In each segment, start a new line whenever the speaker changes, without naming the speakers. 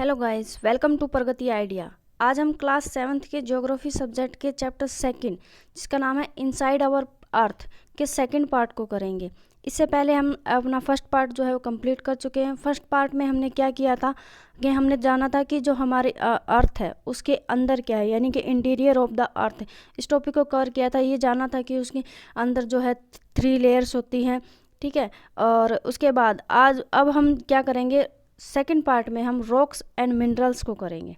Hello guys, welcome to Pragati idea. आज हम class 7th के ज्योग्राफी सब्जेक्ट के चैप्टर 2 जिसका नाम है इनसाइड आवर अर्थ के सेकंड पार्ट को करेंगे। इससे पहले हम अपना फर्स्ट पार्ट जो है वो कंप्लीट कर चुके हैं। फर्स्ट पार्ट में हमने क्या किया था कि हमने जाना था कि जो हमारे अर्थ है उसके अंदर क्या है, यानी कि इंटीरियर ऑफ द अर्थ, इस टॉपिक को कवर किया था। ये जाना था कि उसके अंदर जो है 3 लेयर्स होती हैं, ठीक है। और उसके बाद अब हम क्या करेंगे, सेकंड पार्ट में हम रॉक्स एंड मिनरल्स को करेंगे।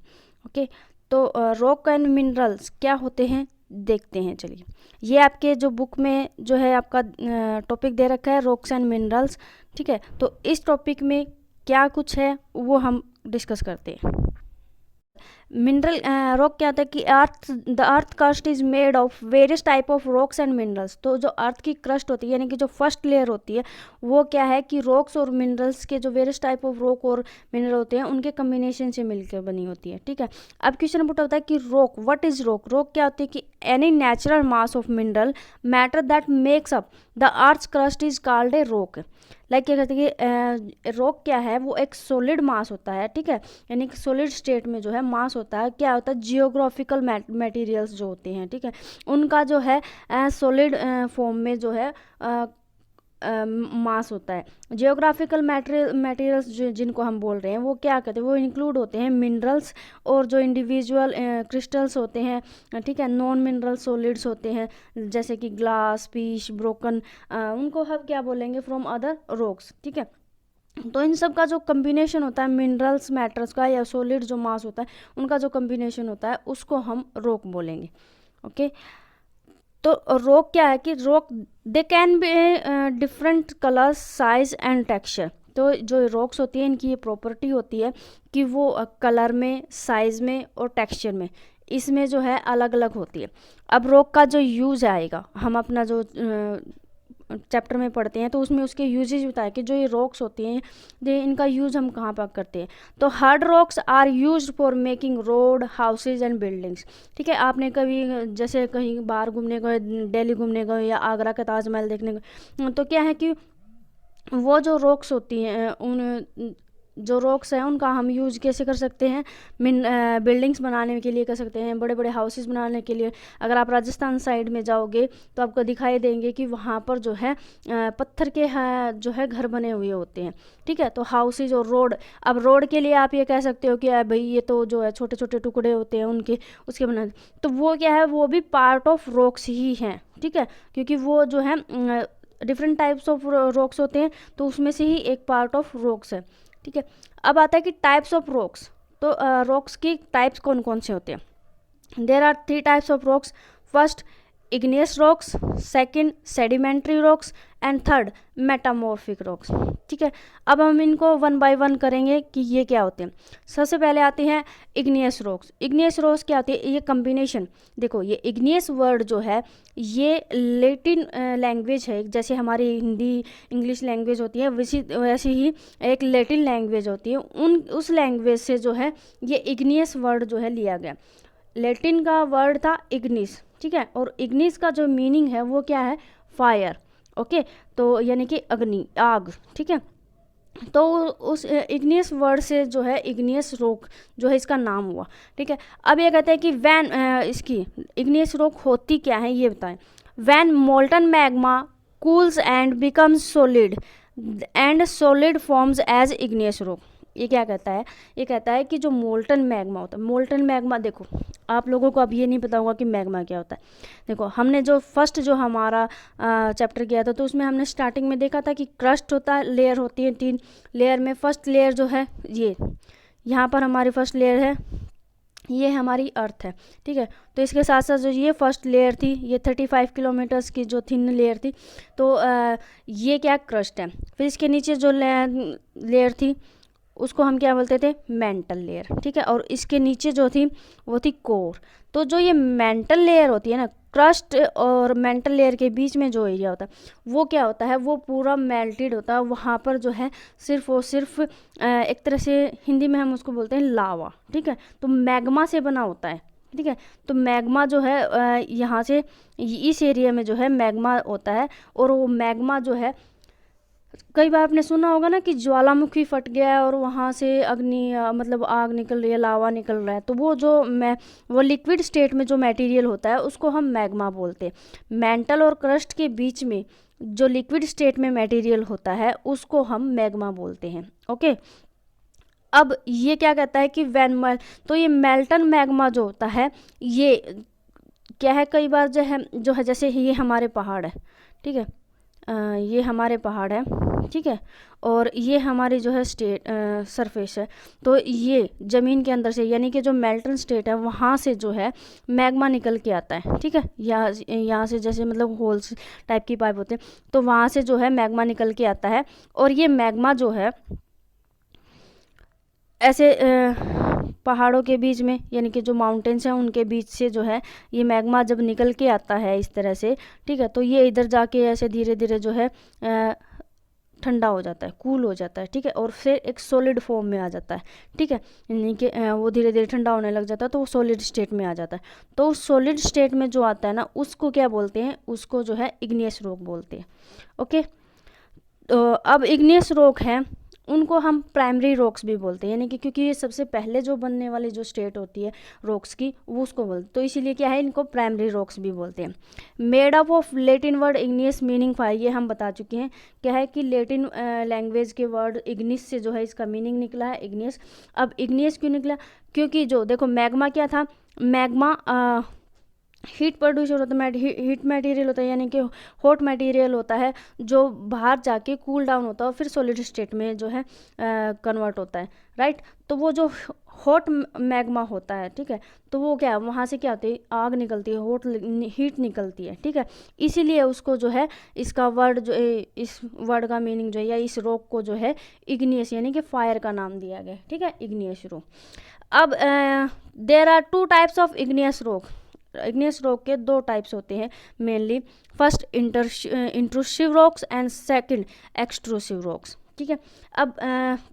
ओके, तो रॉक एंड मिनरल्स क्या होते हैं देखते हैं। चलिए, ये आपके जो बुक में जो है आपका टॉपिक दे रखा है रॉक्स एंड मिनरल्स, ठीक है। तो इस टॉपिक में क्या कुछ है वो हम डिस्कस करते हैं। मिनरल रॉक क्या होता है कि the earth crust is made of various type of rocks and minerals. तो जो अर्थ की क्रस्ट होती है यानी कि जो फर्स्ट लेयर होती है वो क्या है कि रॉक्स और मिनरल्स के जो वेरियस टाइप ऑफ रॉक और मिनरल होते हैं उनके कम्बिनेशन से मिलकर बनी होती है, ठीक है। अब क्वेश्चन पुट होता है कि rock, what is rock. Rock क्या होती है कि any natural mass of mineral matter that makes up the earth crust is called a rock. Like क्या कहते हैं कि रॉक क्या है, वो एक सॉलिड मास होता है, ठीक है। यानी कि सॉलिड स्टेट में जो है मास होता है, क्या होता है जियोग्राफिकल मटेरियल्स जो होते हैं, ठीक है, उनका जो है सॉलिड फॉर्म में जो है मास होता है। जियोग्राफिकल मटेरियल्स जिनको हम बोल रहे हैं वो क्या कहते हैं, वो इंक्लूड होते हैं मिनरल्स और जो इंडिविजुअल क्रिस्टल्स होते हैं, ठीक है। नॉन मिनरल सॉलिड्स होते हैं जैसे कि ग्लास, पीच, ब्रोकन, उनको हम क्या बोलेंगे, फ्रॉम अदर रॉक्स, ठीक है। तो इन सब का जो कम्बिनेशन होता है मिनरल्स मैटर्स का या सॉलिड जो मास होता है उनका जो कम्बिनेशन होता है उसको हम रॉक बोलेंगे। ओके, तो रॉक क्या है कि rock they can be different colours, size and texture. तो जो रॉक्स होती है इनकी ये प्रॉपर्टी होती है कि वो कलर में, साइज में और टेक्सचर में, इसमें जो है अलग अलग होती है। अब रॉक का जो यूज आएगा, हम अपना जो चैप्टर में पढ़ते हैं तो उसमें उसके यूजेज बताया कि जो ये रॉक्स होती हैं इनका यूज हम कहाँ पर करते हैं। तो hard rocks are used for making road, houses and buildings, ठीक है। आपने कभी जैसे कहीं बाहर घूमने गए, दिल्ली घूमने गए या आगरा का ताजमहल देखने गए, तो क्या है कि वो जो रॉक्स होती हैं उन जो रॉक्स हैं उनका हम यूज कैसे कर सकते हैं, बिल्डिंग्स बनाने के लिए कर सकते हैं, बड़े बड़े हाउसेस बनाने के लिए। अगर आप राजस्थान साइड में जाओगे तो आपको दिखाई देंगे कि वहाँ पर जो है पत्थर के जो है घर बने हुए होते हैं, ठीक है। तो हाउसेज और रोड, अब रोड के लिए आप ये कह सकते हो कि भाई ये तो जो है छोटे छोटे टुकड़े होते हैं उनके उसके बना, तो वो क्या है, वो भी पार्ट ऑफ रॉक्स ही हैं, ठीक है। क्योंकि वो जो है डिफरेंट टाइप्स ऑफ रॉक्स होते हैं तो उसमें से ही एक पार्ट ऑफ रॉक्स है, ठीक है। अब आता है कि टाइप्स ऑफ रॉक्स। तो रॉक्स की टाइप्स कौन कौन से होते हैं। There are 3 types of rocks. First igneous rocks, second sedimentary rocks and third metamorphic rocks, ठीक है। अब हम इनको 1 बाय 1 करेंगे कि ये क्या होते हैं। सबसे पहले आते हैं इग्नियस रॉक्स। इग्नियस रॉक्स क्या होती है, ये कम्बिनेशन, देखो ये इग्नियस वर्ड जो है ये लेटिन लैंग्वेज है, जैसे हमारी हिंदी इंग्लिश लैंग्वेज होती है वैसे ही एक लेटिन लैंग्वेज होती है। उस लैंग्वेज से जो है ये इग्नियस वर्ड जो है लिया गया। लेटिन का वर्ड था इग्निस, ठीक है, और इग्निस का जो मीनिंग है वो क्या है, फायर। ओके, तो यानी कि अग्नि, आग, ठीक है। तो उस इग्नियस वर्ड से जो है इग्नियस रॉक जो है इसका नाम हुआ, ठीक है। अब ये कहते हैं कि वैन इसकी इग्नियस रॉक होती क्या है ये बताएं। When molten magma cools and becomes solid and solid forms as igneous rock. ये क्या कहता है, ये कहता है कि जो मोल्टन मैग्मा होता है, मोल्टन मैग्मा, देखो आप लोगों को अब ये नहीं पता होगा कि मैग्मा क्या होता है। देखो हमने जो फर्स्ट जो हमारा चैप्टर किया था तो उसमें हमने स्टार्टिंग में देखा था कि क्रस्ट होता है, लेयर होती है 3 लेयर में। फर्स्ट लेयर जो है ये यहाँ पर हमारी फर्स्ट लेयर है, ये हमारी अर्थ है, ठीक है। तो इसके साथ साथ जो ये फर्स्ट लेयर थी ये 35 किलोमीटर्स की जो थिन लेयर थी, तो ये क्या क्रस्ट है। फिर इसके नीचे जो लेयर थी उसको हम क्या बोलते थे, मेंटल लेयर, ठीक है। और इसके नीचे जो थी वो थी कोर। तो जो ये मेंटल लेयर होती है ना, क्रस्ट और मेंटल लेयर के बीच में जो एरिया होता है वो क्या होता है, वो पूरा मेल्टेड होता है। वहाँ पर जो है सिर्फ और सिर्फ एक तरह से हिंदी में हम उसको बोलते हैं लावा, ठीक है। तो मैग्मा से बना होता है, ठीक है। तो मैग्मा जो है यहाँ से इस एरिया में जो है मैग्मा होता है और वो मैग्मा जो है कई बार आपने सुना होगा ना कि ज्वालामुखी फट गया है और वहाँ से अग्नि मतलब आग निकल रही है, लावा निकल रहा है, तो वो जो वो लिक्विड स्टेट में जो मटेरियल होता है उसको हम मैग्मा बोलते हैं। मेंटल और क्रस्ट के बीच में जो लिक्विड स्टेट में मटेरियल होता है उसको हम मैग्मा बोलते हैं। ओके, अब ये क्या कहता है कि तो ये मेल्टन मैग्मा जो होता है ये क्या है, कई बार जो है जैसे ये हमारे पहाड़ है, ठीक है, ये हमारे पहाड़ है, ठीक है, और ये हमारी जो है सरफेस है, तो ये ज़मीन के अंदर से यानी कि जो मेल्टन स्टेट है वहाँ से जो है मैग्मा निकल के आता है, ठीक है, यहाँ से जैसे मतलब होल्स टाइप की पाइप होते हैं, तो वहाँ से जो है मैग्मा निकल के आता है, और ये मैग्मा जो है ऐसे पहाड़ों के बीच में यानी कि जो माउंटेन्स हैं उनके बीच से जो है ये मैग्मा जब निकल के आता है इस तरह से, ठीक है, तो ये इधर जाके ऐसे धीरे धीरे जो है ठंडा हो जाता है, कूल हो जाता है, ठीक है, और फिर एक सॉलिड फॉर्म में आ जाता है, ठीक है, यानी कि वो धीरे धीरे ठंडा होने लग जाता है तो वो सॉलिड स्टेट में आ जाता है। तो उस सॉलिड स्टेट में जो आता है ना उसको क्या बोलते हैं, उसको जो है इग्नियस रॉक बोलते हैं। ओके, तो अब इग्नियस रॉक है उनको हम प्राइमरी रॉक्स भी बोलते हैं, यानी कि क्योंकि ये सबसे पहले जो बनने वाली जो स्टेट होती है रॉक्स की वो उसको बोलते, तो इसीलिए क्या है इनको प्राइमरी रॉक्स भी बोलते हैं। Made up of Latin word igneous meaning five, ये हम बता चुके हैं क्या है कि लेटिन लैंग्वेज के वर्ड इग्निस से जो है इसका मीनिंग निकला है इग्नियस। अब इग्नियस क्यों निकला, क्योंकि जो देखो मैग्मा क्या था, मैग्मा हीट प्रोड्यूसर होता है, हीट मटेरियल होता है, यानी कि हॉट मटेरियल होता है जो बाहर जाके कूल डाउन होता है और फिर सॉलिड स्टेट में जो है कन्वर्ट होता है, राइट। तो वो जो हॉट मैग्मा होता है, ठीक है, तो वो क्या वहाँ से क्या होती है आग निकलती है, हॉट हीट निकलती है, ठीक है, इसीलिए उसको जो है इसका वर्ड जो इस वर्ड का मीनिंग जो है या इस रॉक को जो है इग्नियस यानी कि फायर का नाम दिया गया, ठीक है, इग्नियस रॉक। अब there are two types of igneous rock, igneous rock के दो टाइप्स होते हैं mainly, first intrusive rocks and second extrusive rocks, ठीक है। अब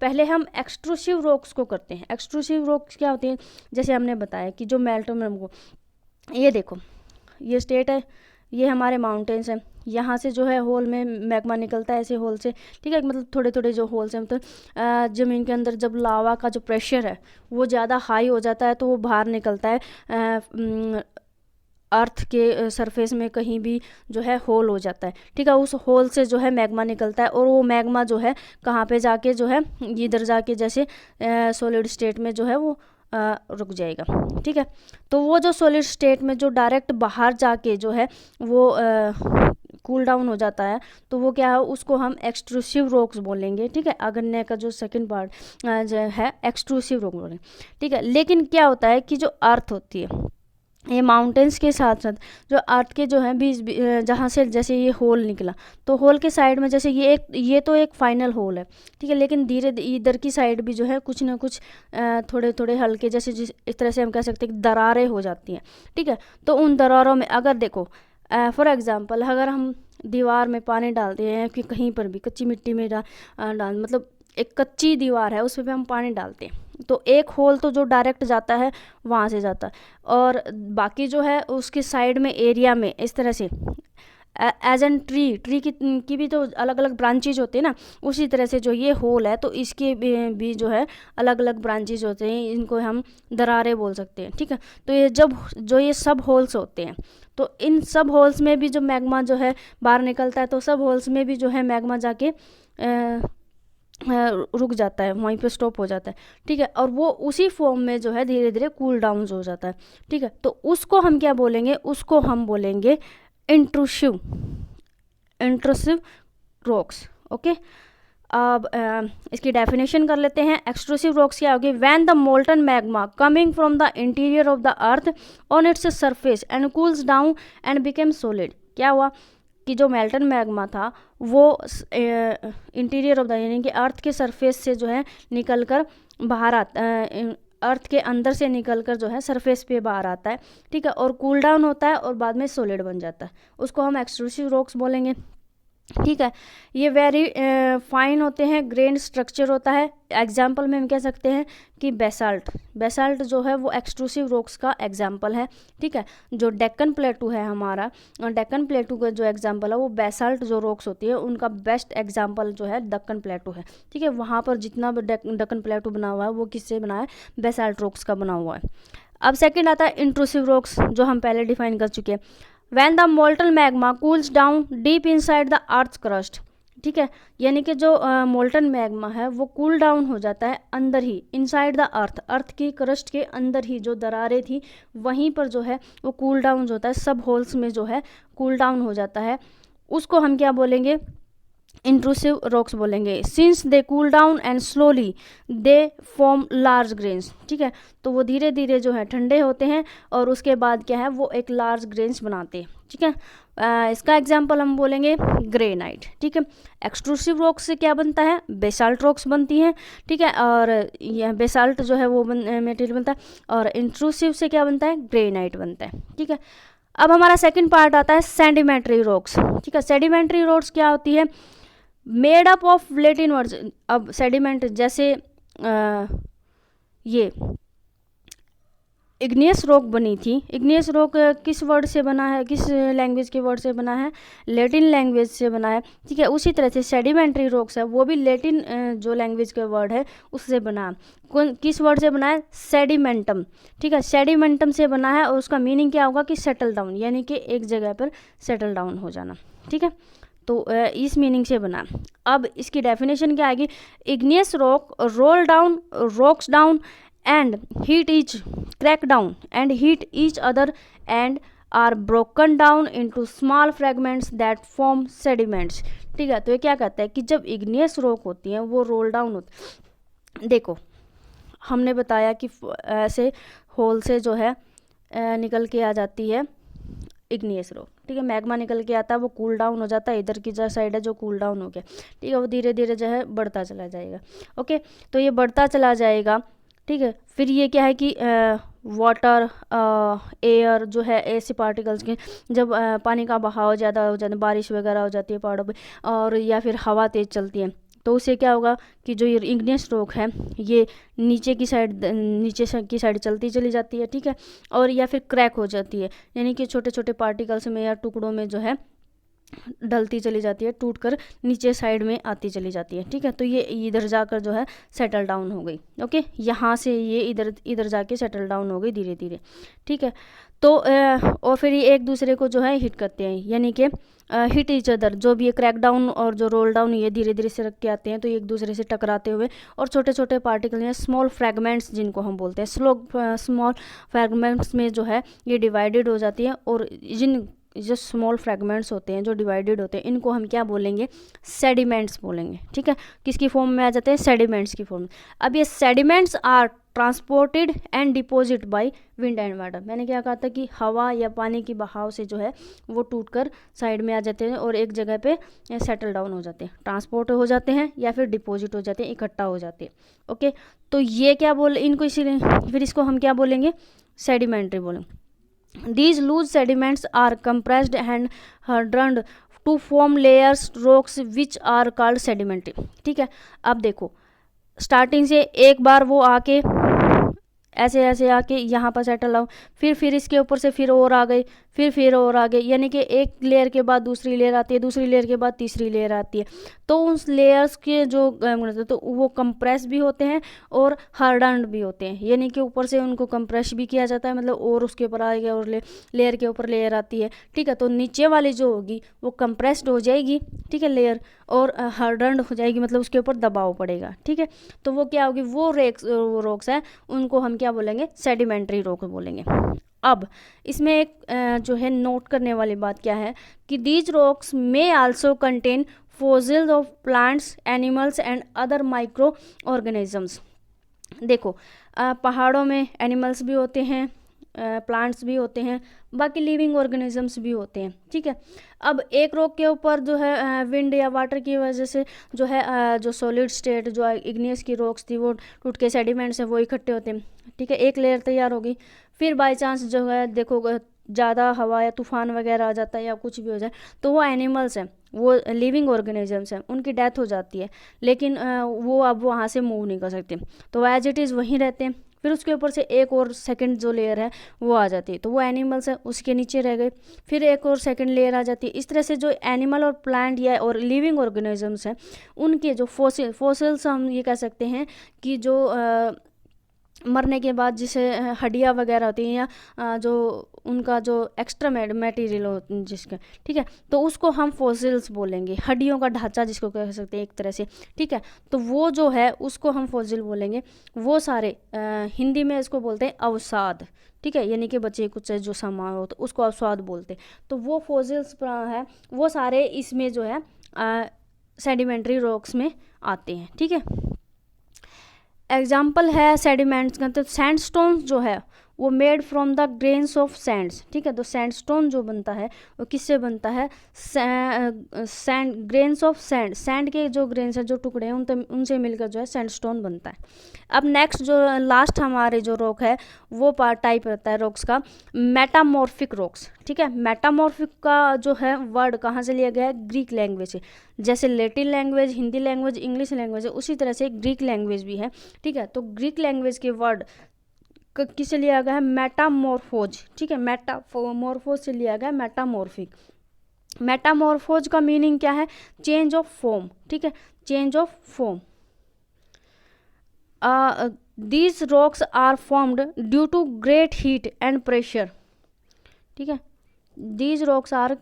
पहले हम एक्सट्रूसिव रॉक्स को करते हैं। एक्सट्रूसिव रॉक्स क्या होते हैं, जैसे हमने बताया कि जो मेल्टन को, ये देखो ये स्टेट है, ये हमारे माउंटेन्स हैं, यहाँ से जो है होल में मैग्मा निकलता है ऐसे होल से, ठीक है, मतलब थोड़े थोड़े जो होल्स हैं, मतलब ज़मीन के अंदर जब लावा का जो प्रेशर है वो ज़्यादा हाई हो जाता है तो वो बाहर निकलता है अर्थ के सरफेस में कहीं भी जो है होल हो जाता है, ठीक है, उस होल से जो है मैग्मा निकलता है और वो मैग्मा जो है कहाँ पे जाके जो है इधर जाके जैसे सॉलिड स्टेट में जो है वो रुक जाएगा, ठीक है। तो वो जो सॉलिड स्टेट में जो डायरेक्ट बाहर जाके जो है वो कूल डाउन हो जाता है तो वो क्या है उसको हम एक्सट्रूसिव रॉक्स बोलेंगे, ठीक है। अगन्य का जो सेकंड पार्ट जो है एक्सट्रूसिव रॉक बोलेंगे, ठीक है। लेकिन क्या होता है कि जो अर्थ होती है ये माउंटेन्स के साथ साथ जो अर्थ के जो है बीच जहाँ से जैसे ये होल निकला तो होल के साइड में जैसे ये तो एक फाइनल होल है, ठीक है, लेकिन धीरे इधर की साइड भी जो है कुछ ना कुछ थोड़े थोड़े हल्के जैसे इस तरह से हम कह सकते हैं कि दरारें हो जाती हैं, ठीक है। तो उन दरारों में अगर देखो फॉर एग्जांपल अगर हम दीवार में पानी डालते हैं कि कहीं पर भी कच्ची मिट्टी में डाल मतलब एक कच्ची दीवार है उस पर हम पानी डालते हैं तो एक होल तो जो डायरेक्ट जाता है वहाँ से जाता है और बाकी जो है उसके साइड में एरिया में इस तरह से एज एन ट्री की भी तो अलग अलग ब्रांचेज होते हैं ना, उसी तरह से जो ये होल है तो इसके भी जो है अलग अलग ब्रांचेज होते हैं, इनको हम दरारें बोल सकते हैं, ठीक है। तो ये जब जो ये सब होल्स होते हैं तो इन सब होल्स में भी जो मैग्मा जो है बाहर निकलता है तो सब होल्स में भी जो है मैग्मा जाके रुक जाता है, वहीं पे स्टॉप हो जाता है, ठीक है, और वो उसी फॉर्म में जो है धीरे धीरे कूल डाउन हो जाता है, ठीक है। तो उसको हम क्या बोलेंगे, उसको हम बोलेंगे इंट्रूसिव रॉक्स, ओके। अब इसकी डेफिनेशन कर लेते हैं। एक्सट्रूसिव रॉक्स क्या होगी, when the molten magma coming from the interior of the earth on its surface and cools down and became solid. क्या हुआ कि जो मेल्टन मैग्मा था वो इंटीरियर ऑफ द यानी कि अर्थ के सरफेस से जो है निकल कर बाहर आता अर्थ के अंदर से निकलकर जो है सरफेस पे बाहर आता है, ठीक है, और कूल डाउन होता है और बाद में सॉलिड बन जाता है, उसको हम एक्सट्रूसिव रॉक्स बोलेंगे। ठीक है। ये वेरी फाइन होते हैं, ग्रेन स्ट्रक्चर होता है। एग्जाम्पल में हम कह सकते हैं कि बेसाल्ट, बेसाल्ट जो है वो एक्सट्रूसिव रॉक्स का एग्जाम्पल है। ठीक है। जो डेक्कन प्लेटू है हमारा, डेक्कन प्लेटू का जो एग्जाम्पल है वो बेसाल्ट जो रॉक्स होती है उनका बेस्ट एग्जाम्पल जो है दक्कन प्लेटू है। ठीक है। वहाँ पर जितना भी दक्कन प्लेटू बना हुआ है वो किससे बना है, बेसाल्ट रॉक्स का बना हुआ है। अब सेकेंड आता है इंट्रूसिव रॉक्स, जो हम पहले डिफाइन कर चुके हैं। When the molten magma cools down deep inside the earth's crust, ठीक है, यानी कि जो मोल्टन मैग्मा है वो कूल डाउन हो जाता है अंदर ही, इनसाइड द अर्थ, अर्थ की क्रस्ट के अंदर ही जो दरारें थी वहीं पर जो है वो कूल डाउन होता है, सब होल्स में जो है कूल डाउन हो जाता है। उसको हम क्या बोलेंगे, इंट्रूसिव रॉक्स बोलेंगे। Since they cool down and slowly they form large grains. ठीक है। तो वो धीरे धीरे जो है ठंडे होते हैं और उसके बाद क्या है वो एक लार्ज ग्रेन्स बनाते हैं। ठीक है। इसका एग्जाम्पल हम बोलेंगे ग्रेनाइट। ठीक है। एक्सट्रूसिव रॉक्स से क्या बनता है, बेसाल्ट रॉक्स बनती हैं। ठीक है। और यह बेसाल्ट जो है वो मटेरियल बनता है, और इंट्रूसिव से क्या बनता है, ग्रेनाइट बनता है। ठीक है। अब हमारा सेकंड पार्ट आता है सेडिमेंट्री रॉक्स। ठीक है। सेडिमेंट्री रॉक्स क्या होती है, made up of Latin words. अब सेडिमेंट जैसे ये इग्नियस रॉक बनी थी, इग्नियस रॉक किस वर्ड से बना है, किस लैंग्वेज के वर्ड से बना है, लेटिन लैंग्वेज से बना है। ठीक है। उसी तरह से सेडिमेंट्री रॉक्स है वो भी लेटिन जो लैंग्वेज का वर्ड है उससे बना है। किस वर्ड से बना है, सेडिमेंटम। ठीक है। सेडिमेंटम से बना है और उसका मीनिंग क्या होगा कि सेटल डाउन, यानी कि एक जगह पर सेटल डाउन हो जाना। ठीक है। तो इस मीनिंग से बना। अब इसकी डेफिनेशन क्या आएगी, igneous rock roll down, rocks down and hit each, crack down and hit each other and are broken down into small fragments that form sediments. ठीक है। तो ये क्या कहता है कि जब इग्नियस रॉक होती हैं वो रोल डाउन होती, देखो हमने बताया कि ऐसे होल से जो है निकल के आ जाती है इग्नियस रॉक। ठीक है। मैग्मा निकल के आता है, वो कूल डाउन हो जाता है, इधर की जो साइड है जो कूल डाउन हो गया। ठीक है। वो धीरे धीरे जो है बढ़ता चला जाएगा। ओके। तो ये बढ़ता चला जाएगा। ठीक है। फिर ये क्या है कि वाटर, एयर जो है, ऐसे पार्टिकल्स के जब पानी का बहाव ज़्यादा हो जाता है, बारिश वगैरह हो जाती है पहाड़ों पे, और या फिर हवा तेज़ चलती है, तो उससे क्या होगा कि जो ये इग्नियस रॉक है ये नीचे की साइड, नीचे की साइड चलती चली जाती है। ठीक है। और या फिर क्रैक हो जाती है, यानी कि छोटे छोटे पार्टिकल्स में या टुकड़ों में जो है ढलती चली जाती है, टूटकर नीचे साइड में आती चली जाती है। ठीक है। तो ये इधर जाकर जो है सेटल डाउन हो गई। ओके। यहाँ से ये इधर इधर जाके सेटल डाउन हो गई धीरे धीरे। ठीक है। तो और फिर ये एक दूसरे को जो है हिट करते हैं, यानी कि हिट ईच अदर, जो भी ये क्रैक डाउन और जो रोल डाउन ये धीरे धीरे से रख के आते हैं, तो ये एक दूसरे से टकराते हुए और छोटे छोटे पार्टिकल या स्मॉल फ्रैगमेंट्स जिनको हम बोलते हैं, स्मॉल फ्रैगमेंट्स में जो है ये डिवाइडेड हो जाती है। और जिन जो स्मॉल फ्रैगमेंट्स होते हैं जो डिवाइडेड होते हैं इनको हम क्या बोलेंगे, सेडिमेंट्स बोलेंगे। ठीक है। किसकी फॉर्म में आ जाते हैं, सेडिमेंट्स की फॉर्म में। अब ये sediments are transported and deposit by wind and water. मैंने क्या कहा था कि हवा या पानी की बहाव से जो है वो टूटकर साइड में आ जाते हैं और एक जगह पे सेटल डाउन हो जाते हैं, ट्रांसपोर्ट हो जाते हैं या फिर डिपोजिट हो जाते हैं, इकट्ठा हो जाते हैं। ओके। तो ये क्या बोले इनको, इसीलिए फिर इसको हम क्या बोलेंगे, सेडिमेंट्री बोलेंगे। These loose sediments are compressed and hardened to form layers rocks which are called sedimentary। ठीक है। अब देखो स्टार्टिंग से एक बार वो आके ऐसे ऐसे आके यहाँ पर सेटल हो, फिर इसके ऊपर से फिर और आ गए, फिर और आ गए, यानी कि एक लेयर के बाद दूसरी लेयर आती है, दूसरी लेयर के बाद तीसरी लेयर आती है। तो उस लेयर्स के जो तो वो कंप्रेस भी होते हैं और हार्डन्ड भी होते हैं, यानी कि ऊपर से उनको कंप्रेस भी किया जाता है, मतलब और उसके ऊपर आएगा और लेयर के ऊपर लेयर आती है। ठीक है। तो नीचे वाली जो होगी वो कंप्रेस्ड हो जाएगी, ठीक है, लेयर, और हार्डन्ड हो जाएगी, मतलब उसके ऊपर दबाव पड़ेगा। ठीक है। तो वो क्या होगी, वो रॉक्स हैं, उनको हम क्या बोलेंगे, सेडिमेंट्री रॉक बोलेंगे। अब इसमें एक जो है नोट करने वाली बात क्या है कि दीज रॉक्स में also contain fossils of plants, animals and other micro organisms. देखो पहाड़ों में एनिमल्स भी होते हैं, प्लांट्स भी होते हैं, बाकी लिविंग ऑर्गेनिजम्स भी होते हैं। ठीक है। अब एक रॉक के ऊपर जो है विंड या वाटर की वजह से जो है जो सॉलिड स्टेट जो इग्नियस की रॉक्स थी वो टूट के सेडिमेंट्स है वो इकट्ठे होते हैं। ठीक है। एक लेयर तैयार होगी, फिर बाय चांस जो है देखो ज़्यादा हवा या तूफान वगैरह आ जाता है या कुछ भी हो जाए, तो वो एनिमल्स हैं, वो लिविंग ऑर्गेनिजम्स हैं, उनकी डेथ हो जाती है, लेकिन वो अब वहाँ से मूव नहीं कर सकते, तो एज इट इज़ वहीं रहते हैं। फिर उसके ऊपर से एक और सेकंड जो लेयर है वो आ जाती है, तो वो एनिमल्स है उसके नीचे रह गए, फिर एक और सेकंड लेयर आ जाती है। इस तरह से जो एनिमल और प्लांट या और लिविंग ऑर्गेनिजम्स हैं उनके जो फोसिल्स हम ये कह सकते हैं कि जो मरने के बाद जिसे हड्डियाँ वगैरह होती हैं या जो उनका जो एक्स्ट्रा मटेरियल हो जिसका, ठीक है, तो उसको हम फॉसिल्स बोलेंगे, हड्डियों का ढांचा जिसको कह सकते हैं एक तरह से, ठीक है, तो वो जो है उसको हम फॉसिल बोलेंगे। वो सारे हिंदी में इसको बोलते हैं अवसाद, ठीक है, यानी कि बचे कुछ जो सामान हो तो उसको अवसाद बोलते हैं। तो वो फॉसिल्स है वो सारे इसमें जो है सेडिमेंट्री रॉक्स में आते हैं, ठीक है। एग्जाम्पल है सेडिमेंट्स का, तो सैंडस्टोन जो है वो made from the grains of Sands, ठीक है, तो सैंडस्टोन जो बनता है वो किससे बनता है, sand grains of sand, sand के जो ग्रेन्स है जो टुकड़े हैं उनसे मिलकर जो है सैंडस्टोन बनता है। अब नेक्स्ट जो लास्ट हमारे जो रॉक है वो पार्ट टाइप रहता है रॉक्स का मेटामॉर्फिक रॉक्स, ठीक है। मेटामॉर्फिक का जो है वर्ड कहाँ से लिया गया है, ग्रीक लैंग्वेज से, जैसे Latin language, Hindi language, English language है, उसी तरह से ग्रीक लैंग्वेज भी है, ठीक है। तो ग्रीक लैंग्वेज के वर्ड किसे लिया गया है, मेटामॉर्फोज, ठीक है, मेटामॉर्फोज से लिया गया मेटामॉर्फिक। मेटामॉर्फोज का मीनिंग क्या है, चेंज ऑफ फॉर्म, ठीक है, change of form. These rocks are formed due to great heat and pressure, ठीक है, these rocks are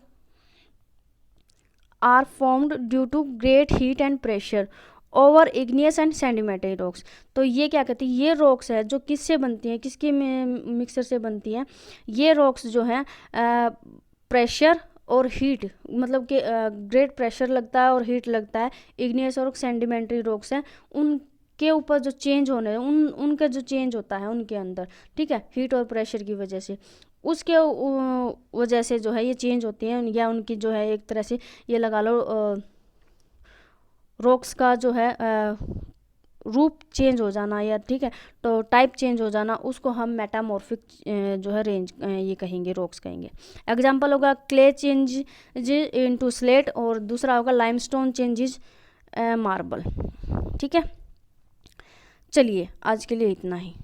formed due to great heat and pressure over igneous and sedimentary rocks. तो ये क्या कहती है, ये रॉक्स है जो किससे बनती हैं, किसके मिक्सर से बनती हैं, ये रॉक्स जो हैं प्रेशर और हीट, मतलब कि ग्रेट प्रेशर लगता है और हीट लगता है, इग्नियस और सेडिमेंट्री रॉक्स हैं, उनके ऊपर जो चेंज होने उनका जो चेंज होता है उनके अंदर, ठीक है, हीट और प्रेशर की वजह से, उसके वजह से जो है ये चेंज होती हैं, या उनकी जो है एक तरह से ये लगा लो रॉक्स का जो है रूप चेंज हो जाना, या ठीक है, तो टाइप चेंज हो जाना, उसको हम मेटामॉर्फिक जो है रेंज ये कहेंगे, रॉक्स कहेंगे। एग्जांपल होगा क्ले चेंज इनटू स्लेट, और दूसरा होगा लाइमस्टोन चेंजेस मार्बल, ठीक है। चलिए आज के लिए इतना ही।